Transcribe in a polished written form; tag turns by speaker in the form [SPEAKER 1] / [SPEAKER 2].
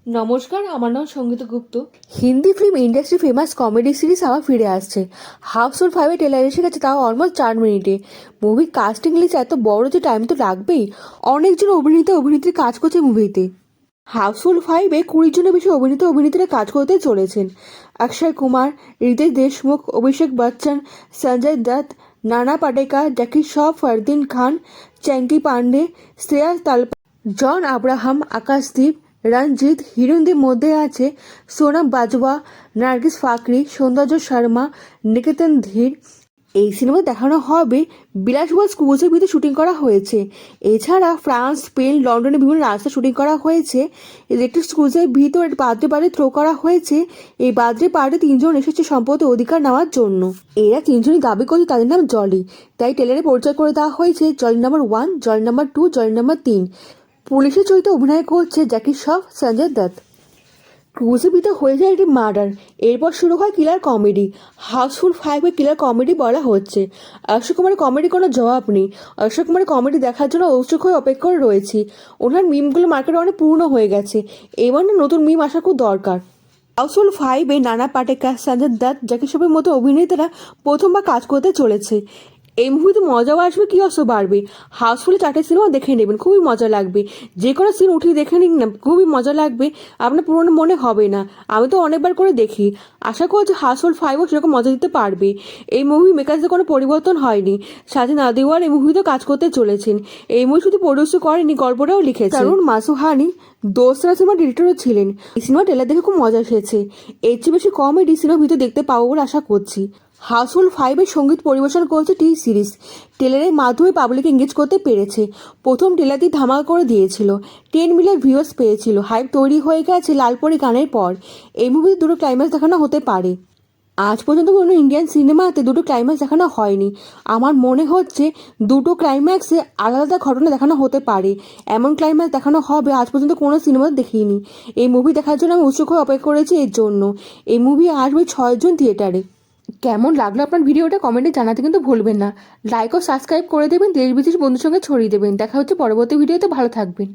[SPEAKER 1] নমস্কার, আমার নাম Sangeeta Gupta. Hindi film industry famous comedy series আবার ফিরে আসছে। হাউসফুল 5 এর ট্রেলার এসে গেছে, তাও অলমোস্ট 4 মিনিটে। মুভির কাস্টিং লিস্ট এত বড় যে টাইম তো লাগবেই। অনেকজন অভিনেত্রী কাজ করছে মুভিতে। হাউসফুল 5-এ 20 জনের বেশি অভিনেত্রীরা কাজ করতে চলেছেন। অক্ষয় কুমার, হৃদয় দেশমুখ, অভিষেক বচ্চন, সঞ্জয় দত্ত, নানা পাটেকার, জ্যাকি শ্রফ, ফরদিন খান, চ্যাঙ্কি পান্ডে, শ্রেয়া তালপা, জন আব্রাহাম, আকাশদীপ, রণজিৎ। হিরোইনদের মধ্যে আছে সোনাম বাজওয়া, নার্গিস ফাকরি, সৌন্দর্য শর্মা, নিকেতন ধীর। এই সিনেমা দেখানো হবে বিলাসবহুল ক্রুজের ভিতরে শুটিং করা হয়েছে। এছাড়া ফ্রান্স, স্পেন, লন্ডনের বিভিন্ন রাস্তা শুটিং করা হয়েছে। ইলেকট্রিক ক্রুজের ভিতর বার্থডে পার্টি থ্রো করা হয়েছে। এই বার্থডে পার্টি 3 জন এসেছে সম্পত্তি অধিকার নেওয়ার জন্য। এরা 3জনই দাবি করছে তাদের নাম জলি, তাই টেলারে পরিচয় করে দেওয়া হয়েছে Jolly number 1, Jolly number 2, Jolly number 3। পুলিশের চরিত্রে অভিনয় করছে জ্যাকি শ্রফ, সঞ্জয় দত্ত। ক্রুজের ভিতর হয়ে যায় একটি মার্ডার, এরপর শুরু হয় কিলার কমেডি। হাউসফুল 5-এ কিলার কমেডি বলা হচ্ছে। অক্ষয় কুমারের কমেডি কোনো জবাব নেই। অক্ষয় কুমারের কমেডি দেখার জন্য উৎসুক হয়ে অপেক্ষা করে রয়েছি। ওনার মিমগুলো মার্কেটে অনেক পুরনো হয়ে গেছে, এবার না নতুন মিম আসা খুব দরকার। হাউসফুল 5-এ নানা পাটেকার, সঞ্জয় দত্ত, জ্যাকি শ্রফের মতো অভিনেতারা প্রথমবার কাজ করতে চলেছে। এই মুভিতে মজাও আসবে, কি অস্ত বাড়বে। হাউসফুলে 4টে সিনেমা দেখে নেবেন, খুবই মজা লাগবে। যে কোনো সিন উঠিয়ে দেখে নিন না, খুবই মজা লাগবে, আপনার পুরনো মনে হবে না। আমি তো অনেকবার করে দেখি। আশা করছি হাউসফুল 5-ও সেরকম মজা দিতে পারবে। এই মুভি মেকার্সদের কোনো পরিবর্তন হয়নি। সাজিদ নাদিওয়ার এই মুভিতেও কাজ করতে চলেছেন। এই মুভি শুধু প্রডিউস করেনি, গল্পটাও লিখেছেন। কারণ মাসুহানি দোসরা সিনেমার ডিরেক্টরও ছিলেন। এই সিনেমা ট্রেলার দেখে খুব মজা এসেছে। এর চেয়ে বেশি কমেডি সিনেমা ভিতরে দেখতে পাবো বলে আশা করছি। হাউসফুল 5-এর সঙ্গীত পরিবেশন করেছে টি সিরিজ। ট্রেলারের মাধ্যমে পাবলিক এঙ্গেজ করতে পেরেছে। প্রথম ট্রেলারটি ধামাকা করে দিয়েছিল, 10 মিলিয়ন ভিউয়ার্স পেয়েছিল। হাইপ তৈরি হয়ে গেছে লালপরি গানের পর। এই মুভিতে 2টো ক্লাইম্যাক্স দেখানো হতে পারে। আজ পর্যন্ত কোনো ইন্ডিয়ান সিনেমাতে 2টো ক্লাইম্যাক্স দেখানো হয়নি। আমার মনে হচ্ছে 2টো ক্লাইম্যাক্সে আলাদা আলাদা ঘটনা দেখানো হতে পারে। এমন ক্লাইম্যাক্স দেখানো হবে আজ পর্যন্ত কোনো সিনেমাতে দেখিনি। এই মুভি দেখার জন্য আমি উৎসুক হয়ে অপেক্ষা করেছি এর জন্য। এই মুভি আসবে 6 জুন থিয়েটারে। কেমন লাগলো আপনার ভিডিওটা কমেন্টে জানাতে কিন্তু ভুলবেন না। লাইক ও সাবস্ক্রাইব করে দেবেন, দেশ বিদেশ বন্ধুর সঙ্গে ছড়িয়ে দেবেন। দেখা হচ্ছে পরবর্তী ভিডিওতে, ভালো থাকবেন।